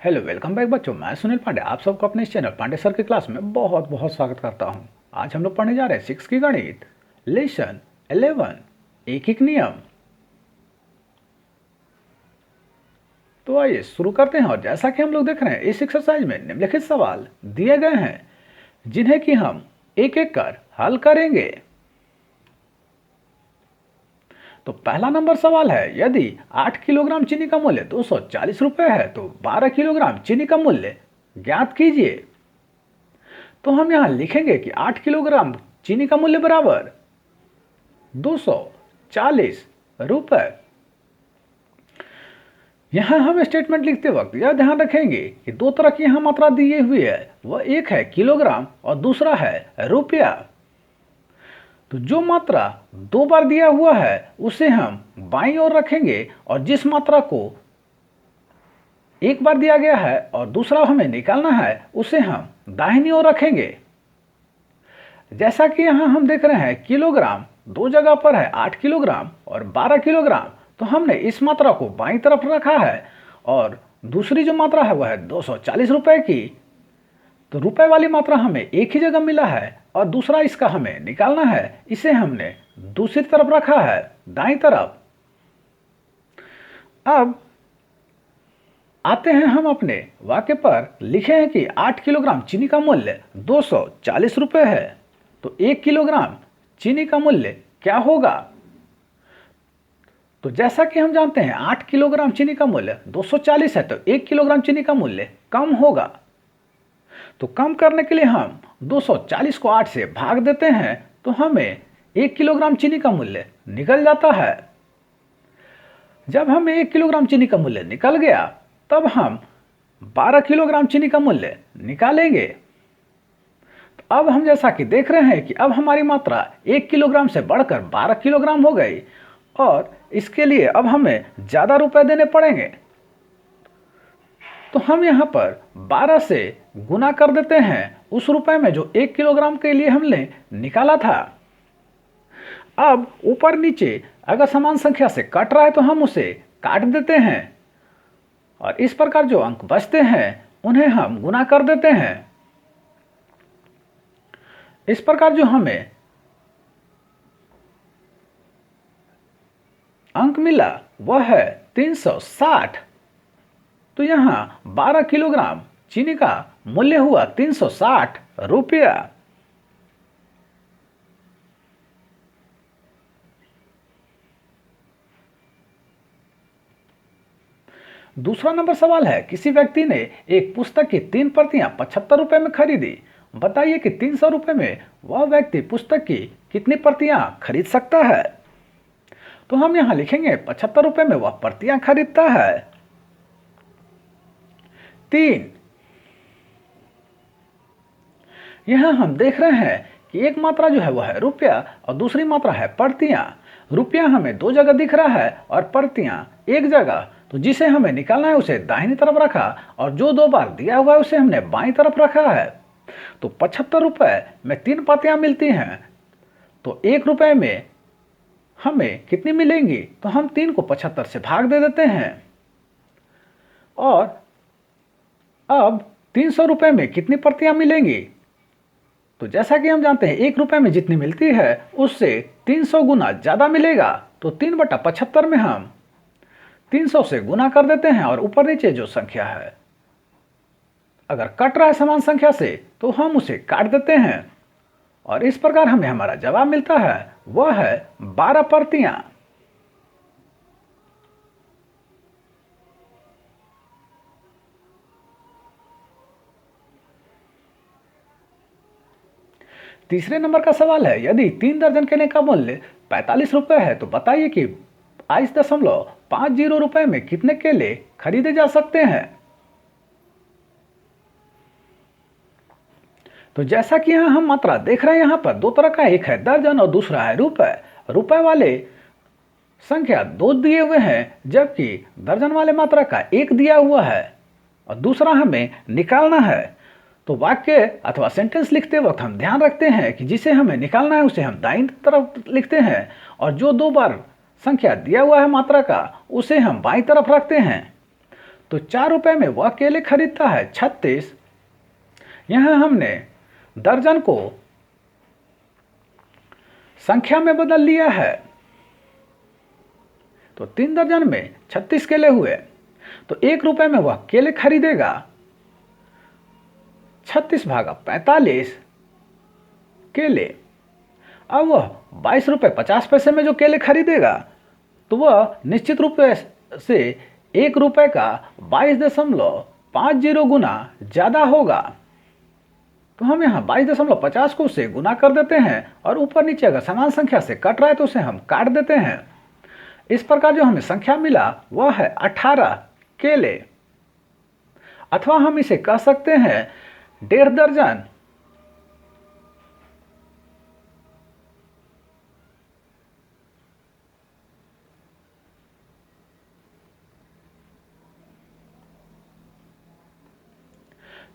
Hello welcome back बच्चों, मैं सुनील पांडे आप सबको अपने इस चैनल पांडे सर की क्लास में बहुत बहुत स्वागत करता हूं। आज हम लोग पढ़ने जा रहे हैं 6 की गणित लेसन 11 एक एक नियम। तो आइए शुरू करते हैं। और जैसा कि हम लोग देख रहे हैं, इस एक्सरसाइज में निम्नलिखित सवाल दिए गए हैं जिन्हें कि हम एक एक कर हल करेंगे। तो पहला नंबर सवाल है, यदि 8 किलोग्राम चीनी का मूल्य 240 रुपये है तो 12 किलोग्राम चीनी का मूल्य ज्ञात कीजिए। तो हम यहां लिखेंगे कि 8 किलोग्राम चीनी का मूल्य बराबर 240 रुपये। यहां हम स्टेटमेंट लिखते वक्त यह ध्यान रखेंगे कि दो तरह की यहां मात्रा दी हुई है, वह एक है किलोग्राम और दूसरा है रुपया। तो जो मात्रा दो बार दिया हुआ है उसे हम बाईं ओर रखेंगे, और जिस मात्रा को एक बार दिया गया है और दूसरा हमें निकालना है उसे हम दाहिनी ओर रखेंगे। जैसा कि यहां हम देख रहे हैं, किलोग्राम दो जगह पर है, 8 किलोग्राम और 12 किलोग्राम। तो हमने इस मात्रा को बाईं तरफ रखा है, और दूसरी जो मात्रा है वह है 240 रुपए की। तो रुपए वाली मात्रा हमें एक ही जगह मिला है और दूसरा इसका हमें निकालना है, इसे हमने दूसरी तरफ रखा है, दाईं तरफ। अब आते हैं हम अपने वाक्य पर। लिखे हैं कि 8 किलोग्राम चीनी का मूल्य 240 रुपये है, तो 1 किलोग्राम चीनी का मूल्य क्या होगा। तो जैसा कि हम जानते हैं 8 किलोग्राम चीनी का मूल्य 240 है, तो 1 किलोग्राम चीनी का मूल्य कम होगा। तो कम करने के लिए हम 240 को 8 से भाग देते हैं, तो हमें 1 किलोग्राम चीनी का मूल्य निकल जाता है। जब हमें 1 किलोग्राम चीनी का मूल्य निकल गया, तब हम 12 किलोग्राम चीनी का मूल्य निकालेंगे। तो अब हम जैसा कि देख रहे हैं कि अब हमारी मात्रा 1 किलोग्राम से बढ़कर 12 किलोग्राम हो गई, और इसके लिए अब हमें ज़्यादा रुपए देने पड़ेंगे। तो हम यहाँ पर 12 से गुना कर देते हैं उस रुपए में जो 1 किलोग्राम के लिए हमने निकाला था। अब ऊपर नीचे अगर समान संख्या से कट रहा है तो हम उसे काट देते हैं, और इस प्रकार जो अंक बचते हैं उन्हें हम गुना कर देते हैं। इस प्रकार जो हमें अंक मिला वह है 360। तो यहां 12 किलोग्राम चीनी का मूल्य हुआ 360 रुपया। दूसरा नंबर सवाल है, किसी व्यक्ति ने एक पुस्तक की 3 प्रतियां 75 रुपए में खरीदी। बताइए कि 300 रुपए में वह व्यक्ति पुस्तक की कितनी प्रतियां खरीद सकता है। तो हम यहां लिखेंगे 75 रुपए में वह प्रतियां खरीदता है 3। यहां हम देख रहे हैं कि एक मात्रा जो है वह है रुपया और दूसरी मात्रा है प्रतियां। रुपया हमें दो जगह दिख रहा है और प्रतियां एक जगह। तो जिसे हमें निकालना है उसे दाहिनी तरफ रखा, और जो दो बार दिया हुआ है उसे हमने बाईं तरफ रखा है। तो 75 रुपए में 3 प्रतियां मिलती हैं, तो 1 रुपए में हमें कितनी मिलेंगी। तो हम 3 को 75 से भाग दे देते हैं, और अब 300 रुपए में कितनी प्रतियां मिलेंगी। तो जैसा कि हम जानते हैं 1 रुपए में जितनी मिलती है उससे 300 गुना ज्यादा मिलेगा। तो 3/75 में हम 300 से गुना कर देते हैं, और ऊपर नीचे जो संख्या है अगर कट रहा है समान संख्या से तो हम उसे काट देते हैं, और इस प्रकार हमें हमारा जवाब मिलता है, वह है 12 प्रतियां। तीसरे नंबर का सवाल है, यदि 3 दर्जन केले का मूल्य 45 रुपए है तो बताइए कि 22.50 रुपए में कितने केले खरीदे जा सकते हैं। तो जैसा कि यहां हम मात्रा देख रहे हैं, यहां पर दो तरह का, एक है दर्जन और दूसरा है रुपए। रुपए वाले संख्या 2 दिए हुए हैं, जबकि दर्जन वाले मात्रा का 1 दिया हुआ है और दूसरा हमें निकालना है। तो वाक्य अथवा सेंटेंस लिखते वक्त हम ध्यान रखते हैं कि जिसे हमें निकालना है उसे हम दाईं तरफ लिखते हैं, और जो दो बार संख्या दिया हुआ है मात्रा का उसे हम बाईं तरफ रखते हैं। तो 4 रुपये में वह केले खरीदता है 36। यहाँ हमने दर्जन को संख्या में बदल लिया है, तो 3 दर्जन में 36 केले हुए। तो 1 रुपये में वह केले खरीदेगा 36 भागा 45 केले। अब वह 22 रुपये 50 पैसे में जो केले खरीदेगा, तो वह निश्चित रूप से 1 रुपये का 22.50 गुना ज़्यादा होगा। तो हम यहाँ 22.50 को उससे गुना कर देते हैं और ऊपर नीचे अगर समान संख्या से कट रहा है तो उसे हम काट देते हैं। इस प्रकार जो हमें संख्या मिला वह है 18 केले, अथवा हम इसे कह सकते हैं 1.5 दर्जन।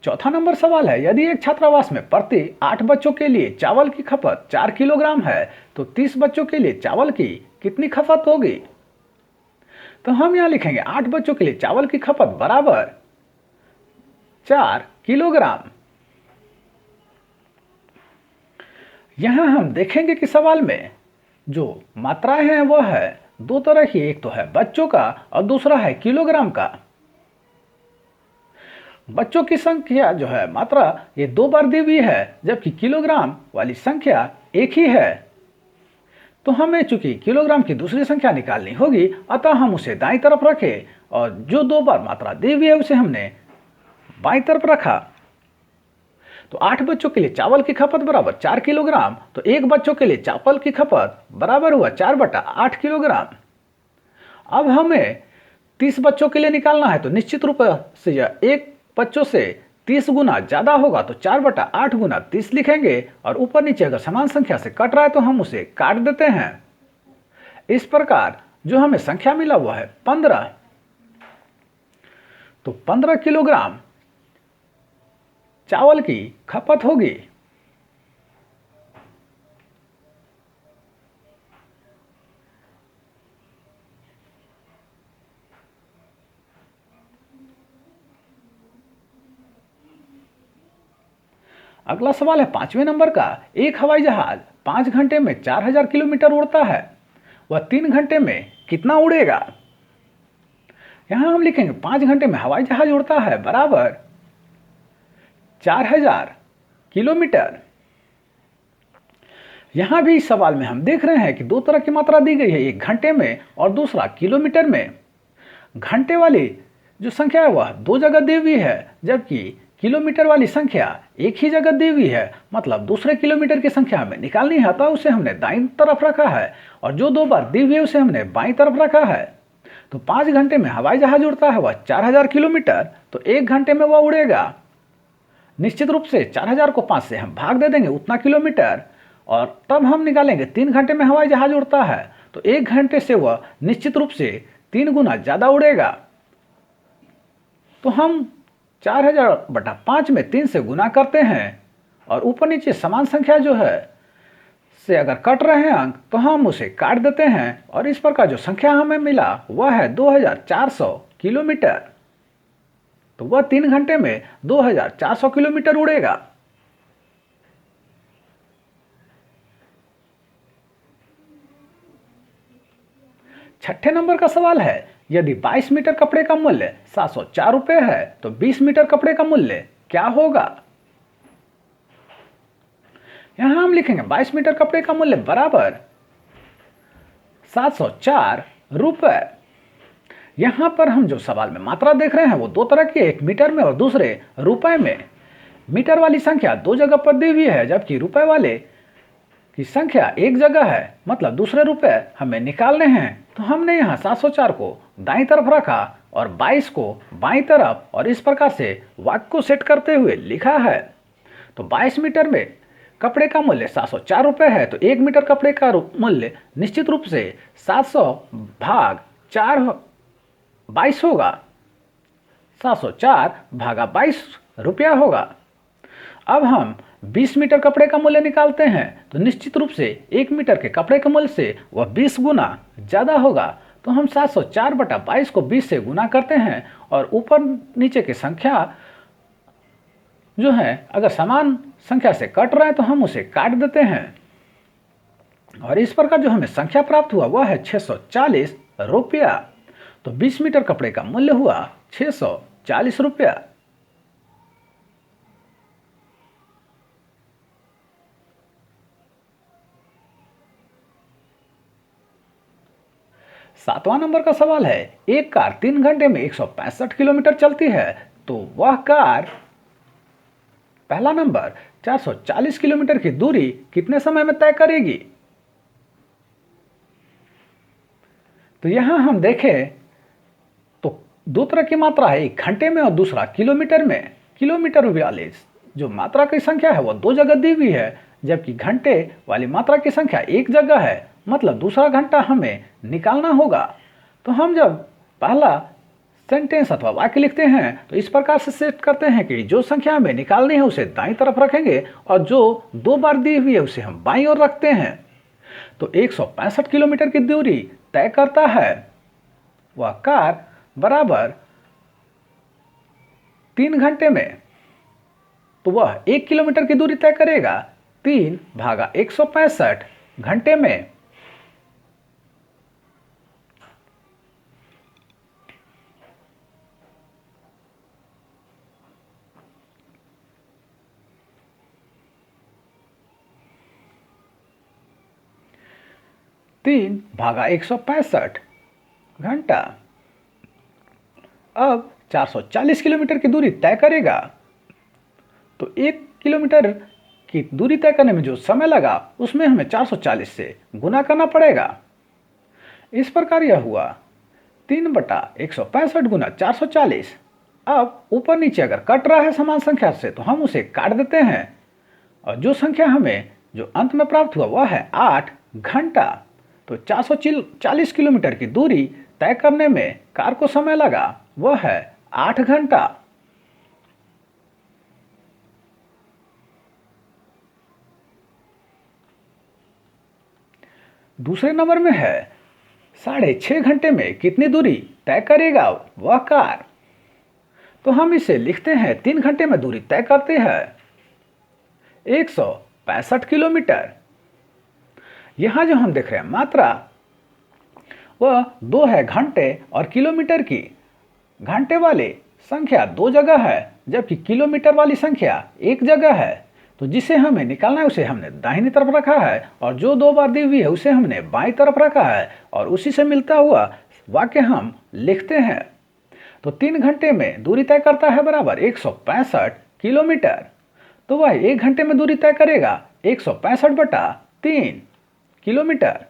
चौथा नंबर सवाल है, यदि एक छात्रावास में प्रति 8 बच्चों के लिए चावल की खपत 4 किलोग्राम है तो 30 बच्चों के लिए चावल की कितनी खपत होगी। तो हम यहां लिखेंगे 8 बच्चों के लिए चावल की खपत बराबर 4 किलोग्राम। यहां हम देखेंगे कि सवाल में जो मात्राएं हैं वह है दो तरह की, एक तो है बच्चों का और दूसरा है किलोग्राम का। बच्चों की संख्या जो है मात्रा ये 2 बार दी हुई है, जबकि किलोग्राम वाली संख्या एक ही है। तो हमें चूंकि किलोग्राम की दूसरी संख्या निकालनी होगी, अतः हम उसे दाईं तरफ रखें और जो 2 बार मात्रा दी हुई है उसे हमने बाईं तरफ रखा। तो 8 बच्चों के लिए चावल की खपत बराबर 4 किलोग्राम, तो एक बच्चों के लिए चावल की खपत बराबर हुआ 4/8 किलोग्राम। अब हमें 30 बच्चों के लिए निकालना है, तो निश्चित रूप से यह एक बच्चों से 30 गुना ज़्यादा होगा, तो 4/8 गुना 30 लिखेंगे और ऊपर नीचे अगर समान संख्या से कट रहा है तो हम उसे काट देते हैं। इस प्रकार जो हमें संख्या मिला हुआ है 15। तो 15 किलोग्राम चावल की खपत होगी। अगला सवाल है 5वें नंबर का, एक हवाई जहाज 5 घंटे में 4000 किलोमीटर उड़ता है, वह 3 घंटे में कितना उड़ेगा। यहां हम लिखेंगे 5 घंटे में हवाई जहाज उड़ता है बराबर 4000 किलोमीटर। यहां भी इस सवाल में हम देख रहे हैं कि 2 तरह की मात्रा दी गई है, एक घंटे में और दूसरा किलोमीटर में। घंटे वाली जो संख्या है वह 2 जगह दी हुई है, जबकि किलोमीटर वाली संख्या एक ही जगह दी हुई है, मतलब दूसरे किलोमीटर की संख्या हमें निकालनी है, तो उसे हमने दाईं तरफ रखा है और जो 2 बार दी हुई है उसे हमने बाईं तरफ रखा है। तो 5 घंटे में हवाई जहाज उड़ता है वह 4000 किलोमीटर, तो 1 घंटे में वह उड़ेगा निश्चित रूप से 4000 को 5 से हम भाग दे देंगे उतना किलोमीटर, और तब हम निकालेंगे 3 घंटे में हवाई जहाज उड़ता है, तो 1 घंटे से वह निश्चित रूप से 3 गुना ज़्यादा उड़ेगा। तो हम 4000/5 में 3 से गुना करते हैं और ऊपर नीचे समान संख्या जो है से अगर कट रहे हैं अंक तो हम उसे काट देते हैं, और इस प्रकार जो संख्या हमें मिला वह है 2400 किलोमीटर। तो वह 3 घंटे में 2400 किलोमीटर उड़ेगा। छठे नंबर का सवाल है, यदि 22 मीटर कपड़े का मूल्य 704 रुपये है तो 20 मीटर कपड़े का मूल्य क्या होगा। यहां हम लिखेंगे 22 मीटर कपड़े का मूल्य बराबर 704 रुपये। यहां पर हम जो सवाल में मात्रा देख रहे हैं वो 2 तरह की, एक मीटर में और दूसरे रुपए में। मीटर वाली संख्या 2 जगह पर दी हुई है, जबकि रुपए वाले की संख्या एक जगह है, मतलब दूसरे रुपए हमें निकालने हैं। तो हमने यहाँ 704 को दाईं तरफ रखा और 22 को बाईं तरफ, और इस प्रकार से वाक्य को सेट करते हुए लिखा है। तो 22 मीटर में कपड़े का मूल्य 704 रुपये है, तो 1 मीटर कपड़े का मूल्य निश्चित रूप से 700 भाग 22 होगा, 704 भागा 22 रुपया होगा। अब हम 20 मीटर कपड़े का मूल्य निकालते हैं, तो निश्चित रूप से 1 मीटर के कपड़े के मूल्य से वह 20 गुना ज़्यादा होगा, तो हम 704/22 को 20 से गुना करते हैं और ऊपर नीचे की संख्या जो है अगर समान संख्या से कट रहा है तो हम उसे काट देते हैं और इस प्रकार जो हमें संख्या प्राप्त हुआ वह है 640 रुपया। तो 20 मीटर कपड़े का मूल्य हुआ 640 रुपया। सातवां नंबर का सवाल है, एक कार 3 घंटे में 165 किलोमीटर चलती है तो वह कार पहला नंबर 440 किलोमीटर की दूरी कितने समय में तय करेगी। तो यहां हम देखें तो दो तरह की मात्रा है, एक घंटे में और दूसरा किलोमीटर में। किलोमीटर वाली जो मात्रा की संख्या है वह दो जगह दी हुई है, जबकि घंटे वाली मात्रा की संख्या एक जगह है, मतलब दूसरा घंटा हमें निकालना होगा। तो हम जब पहला सेंटेंस अथवा वाक्य लिखते हैं तो इस प्रकार से सेट करते हैं कि जो संख्या हमें निकालनी है उसे दाईं तरफ रखेंगे और जो 2 बार दी हुई है उसे हम बाईं ओर रखते हैं। तो 165 किलोमीटर की दूरी तय करता है वह कार बराबर 3 घंटे में, तो वह 1 किलोमीटर की दूरी तय करेगा 3/165 घंटे में। तीन भागा 165 घंटा अब 440 किलोमीटर की दूरी तय करेगा। तो 1 किलोमीटर की दूरी तय करने में जो समय लगा उसमें हमें 440 से गुना करना पड़ेगा। इस प्रकार यह हुआ 3/165 गुना 440। अब ऊपर नीचे अगर कट रहा है समान संख्या से तो हम उसे काट देते हैं और जो संख्या हमें जो अंत में प्राप्त हुआ वह है 8 घंटा। तो 440 किलोमीटर की दूरी तय करने में कार को समय लगा वह है 8 घंटा। दूसरे नंबर में है 6.5 घंटे में कितनी दूरी तय करेगा वह कार। तो हम इसे लिखते हैं 3 घंटे में दूरी तय करते हैं 165 किलोमीटर। यहां जो हम देख रहे हैं मात्रा वह 2 है घंटे और किलोमीटर की। घंटे वाली संख्या 2 जगह है जबकि किलोमीटर वाली संख्या एक जगह है। तो जिसे हमें निकालना है उसे हमने दाहिनी तरफ रखा है और जो 2 बार दी हुई है उसे हमने बाईं तरफ रखा है और उसी से मिलता हुआ वाक्य हम लिखते हैं। तो 3 घंटे में दूरी तय करता है बराबर 165 किलोमीटर। तो वह 1 घंटे में दूरी तय करेगा 165/3 किलोमीटर।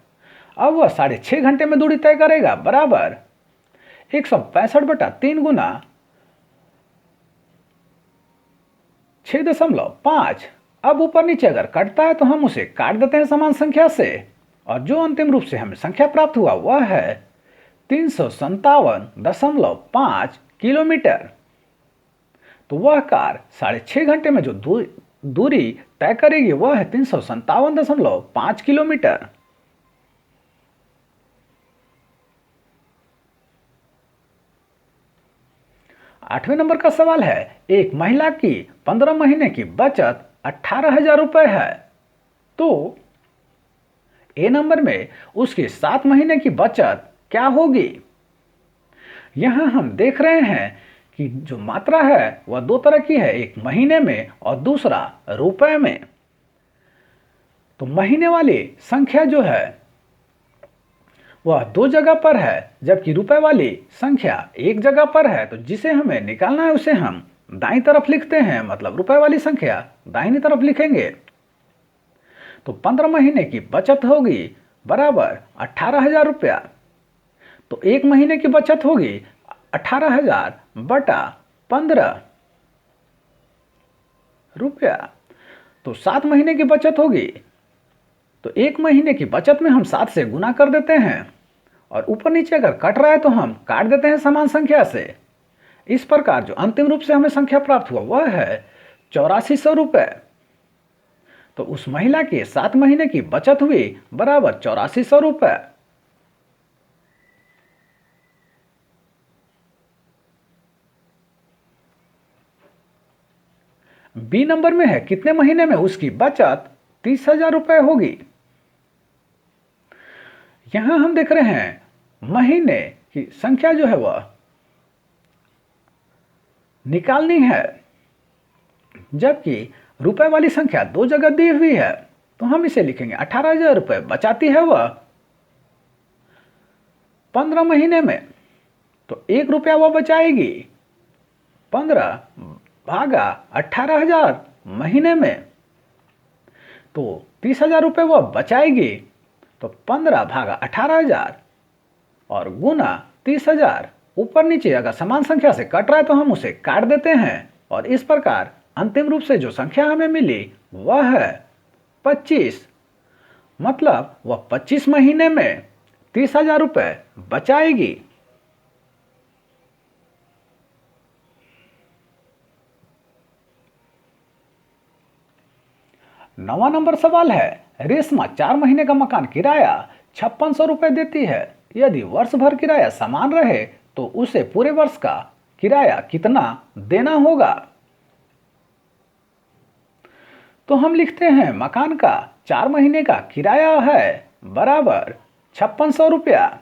अब वह 6.5 घंटे में दूरी तय करेगा बराबर 165/3 गुना 6.5। अब ऊपर नीचे अगर कटता है तो हम उसे काट देते हैं समान संख्या से और जो अंतिम रूप से हमें संख्या प्राप्त हुआ वह है 357.5 किलोमीटर। तो वह कार 6.5 घंटे में जो दूरी तय करेगी वह है 357.5 किलोमीटर। आठवें नंबर का सवाल है, एक महिला की 15 महीने की बचत 18,000 रुपए है तो ए नंबर में उसकी 7 महीने की बचत क्या होगी। यहां हम देख रहे हैं कि जो मात्रा है वह 2 तरह की है, एक महीने में और दूसरा रुपए में। तो महीने वाली संख्या जो है वह 2 जगह पर है जबकि रुपए वाली संख्या एक जगह पर है। तो जिसे हमें निकालना है उसे हम दाईं तरफ लिखते हैं, मतलब रुपए वाली संख्या दाहिनी तरफ लिखेंगे। तो 15 महीने की बचत होगी बराबर 18,000 रुपया। तो 1 महीने की बचत होगी 18,000/15 रुपया। तो 7 महीने की बचत होगी तो 1 महीने की बचत में हम 7 से गुना कर देते हैं और ऊपर नीचे अगर कट रहा है तो हम काट देते हैं समान संख्या से। इस प्रकार जो अंतिम रूप से हमें संख्या प्राप्त हुआ वह है 8400 रुपये। तो उस महिला की 7 महीने की बचत हुई बराबर 8400 रुपये। बी नंबर में है कितने महीने में उसकी बचत 30,000 रुपये होगी। यहां हम देख रहे हैं महीने की संख्या जो है वह निकालनी है, जबकि रुपए वाली संख्या दो जगह दी हुई है, तो हम इसे लिखेंगे 18,000 रुपये बचाती है वह 15 महीने में। तो 1 रुपया वह बचाएगी 15 भागा 18,000 महीने में, तो 30,000 रुपये वह बचाएगी। तो 15 भागा 18,000 और गुना 30,000। ऊपर नीचे अगर समान संख्या से कट रहा है तो हम उसे काट देते हैं, और इस प्रकार अंतिम रूप से जो संख्या हमें मिली वह है 25। मतलब वह 25 महीने में 30,000 रुपये बचाएगी। 9वां नंबर सवाल है, रेशमा 4 महीने का मकान किराया 5600 रुपये देती है। यदि वर्ष भर किराया समान रहे तो उसे पूरे वर्ष का किराया कितना देना होगा। तो हम लिखते हैं मकान का 4 महीने का किराया है बराबर 5600 रुपया।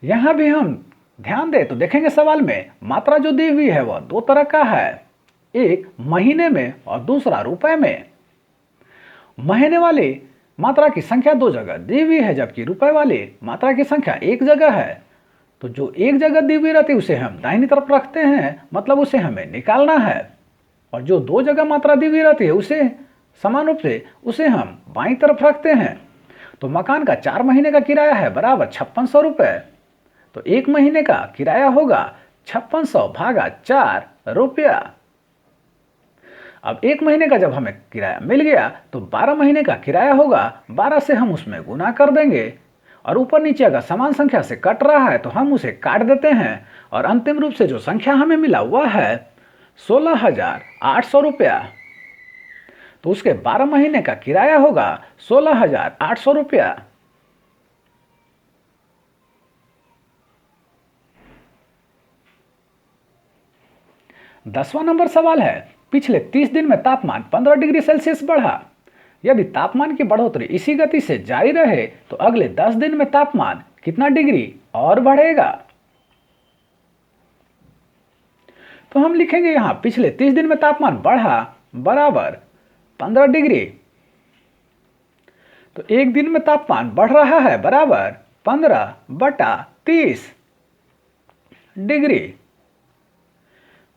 यहां भी हम ध्यान दें तो देखेंगे सवाल में मात्रा जो दी हुई है वह दो तरह का है, एक महीने में और दूसरा रुपए में। महीने वाली मात्रा की संख्या दो जगह दी हुई है, जबकि रुपए वाली मात्रा की संख्या एक जगह है। तो जो एक जगह दी हुई रहती है उसे हम दाहिनी तरफ रखते हैं, मतलब उसे हमें निकालना है, और जो दो जगह मात्रा दी हुई रहती है उसे समान रूप से उसे हम बाईं तरफ रखते हैं। तो मकान का 4 महीने का किराया है बराबर 5600 रुपये। तो एक महीने का किराया होगा 5600 भागा 4 रुपया। अब एक महीने का जब हमें किराया मिल गया तो 12 महीने का किराया होगा, 12 से हम उसमें गुना कर देंगे, और ऊपर नीचे अगर समान संख्या से कट रहा है तो हम उसे काट देते हैं, और अंतिम रूप से जो संख्या हमें मिला वह है 16,800 रुपया। तो उसके 12 महीने का किराया होगा 16,800 रुपया। दसवां नंबर सवाल है, पिछले 30 दिन में तापमान 15 डिग्री सेल्सियस बढ़ा। यदि तापमान की बढ़ोतरी इसी गति से जारी रहे तो अगले 10 दिन में तापमान कितना डिग्री और बढ़ेगा। तो हम लिखेंगे यहां पिछले 30 दिन में तापमान बढ़ा बराबर 15 डिग्री। तो एक दिन में तापमान बढ़ रहा है बराबर 15/30 डिग्री।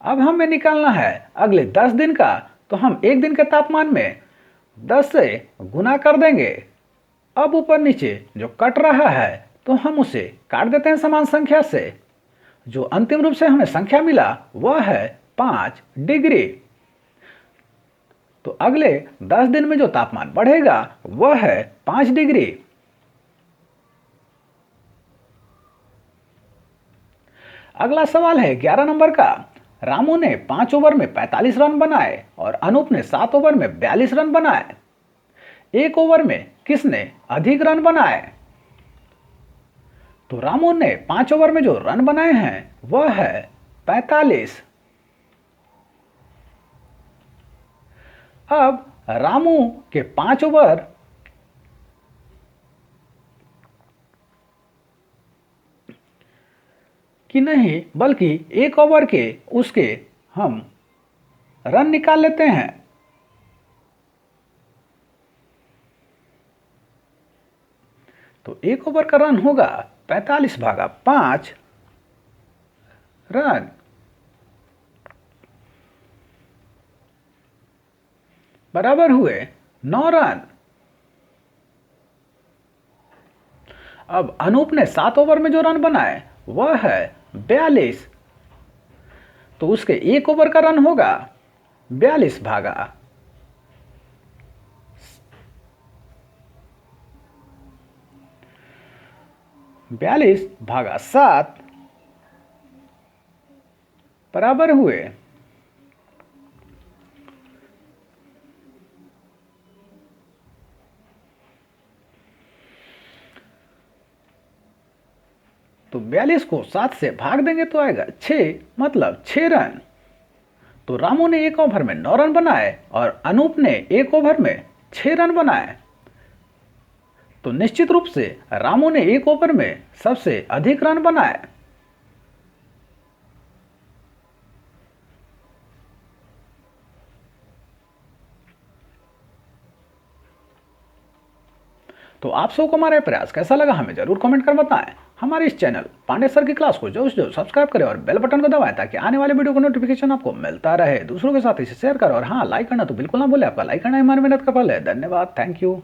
अब हमें निकालना है अगले 10 दिन का, तो हम एक दिन के तापमान में 10 से गुना कर देंगे। अब ऊपर नीचे जो कट रहा है तो हम उसे काट देते हैं समान संख्या से। जो अंतिम रूप से हमें संख्या मिला वह है 5 डिग्री। तो अगले 10 दिन में जो तापमान बढ़ेगा वह है 5 डिग्री। अगला सवाल है 11 नंबर का। रामू ने 5 ओवर में 45 रन बनाए और अनूप ने 7 ओवर में 42 रन बनाए। एक ओवर में किसने अधिक रन बनाए। तो रामू ने 5 ओवर में जो रन बनाए हैं वह है 45। अब रामू के 5 ओवर कि नहीं बल्कि एक ओवर के उसके हम रन निकाल लेते हैं। तो एक ओवर का रन होगा 45/5 रन बराबर हुए 9 रन। अब अनूप ने 7 ओवर में जो रन बनाए वह है 42। तो उसके एक ओवर का रन होगा 42/7 बराबर हुए। तो 42 को 7 से भाग देंगे तो आएगा 6, मतलब 6 रन। तो रामू ने एक ओवर में 9 रन बनाए और अनूप ने एक ओवर में 6 रन बनाए। तो निश्चित रूप से रामू ने एक ओवर में सबसे अधिक रन बनाए। तो आप सबको हमारा प्रयास कैसा लगा हमें जरूर कमेंट कर बताएं। हमारे इस चैनल पांडे सर की क्लास को जो सब्सक्राइब करें और बेल बटन को दबाएं ताकि आने वाले वीडियो का नोटिफिकेशन आपको मिलता रहे। दूसरों के साथ इसे शेयर करें और हाँ, लाइक करना तो बिल्कुल ना भूलें। आपका लाइक करना हमारी मेहनत का फल है। धन्यवाद, थैंक यू।